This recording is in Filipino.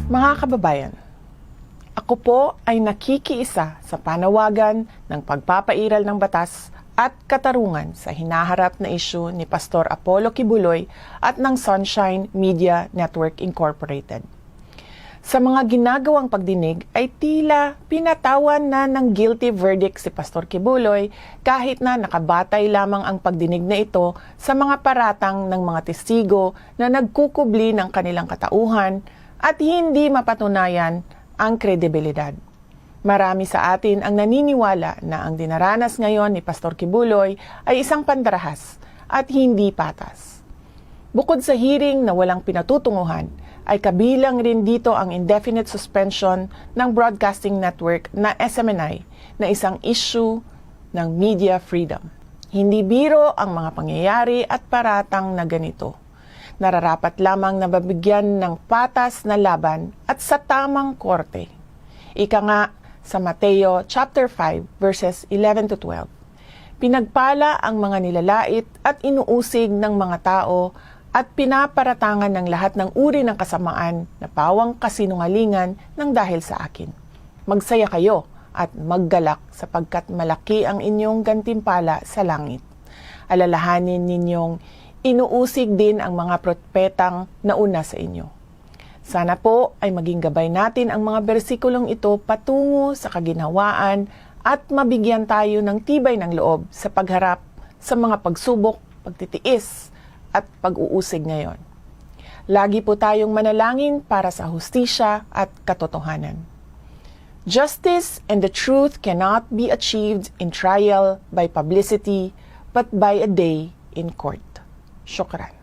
Mga kababayan, ako po ay nakikiisa sa panawagan ng pagpapairal ng batas at katarungan sa hinaharap na isyu ni Pastor Apollo Kibuloy at ng Sunshine Media Network Incorporated. Sa mga ginagawang pagdinig ay tila pinatawan na ng guilty verdict si Pastor Kibuloy kahit na nakabatay lamang ang pagdinig na ito sa mga paratang ng mga testigo na nagkukubli ng kanilang katauhan at hindi mapatunayan ang kredibilidad. Marami sa atin ang naniniwala na ang dinaranas ngayon ni Pastor Kibuloy ay isang pandarahas at hindi patas. Bukod sa hearing na walang pinatutunguhan, ay kabilang rin dito ang indefinite suspension ng broadcasting network na SMNI na isang issue ng media freedom. Hindi biro ang mga pangyayari at paratang na ganito. Nararapat lamang na mabigyan ng patas na laban at sa tamang korte. Ika nga sa Mateo chapter 5 verses 11 to 12. Pinagpala ang mga nilalait at inuusig ng mga tao at pinaparatangan ng lahat ng uri ng kasamaan na pawang kasinungalingan ng dahil sa akin. Magsaya kayo at maggalak sapagkat malaki ang inyong gantimpala sa langit. Alalahanin ninyong inuusig din ang mga propetang nauna sa inyo. Sana po ay maging gabay natin ang mga bersikulong ito patungo sa kaginhawaan at mabigyan tayo ng tibay ng loob sa pagharap sa mga pagsubok, pagtitiis at pag-uusig ngayon. Lagi po tayong manalangin para sa hustisya at katotohanan. Justice and the truth cannot be achieved in trial by publicity but by a day in court. Shukran.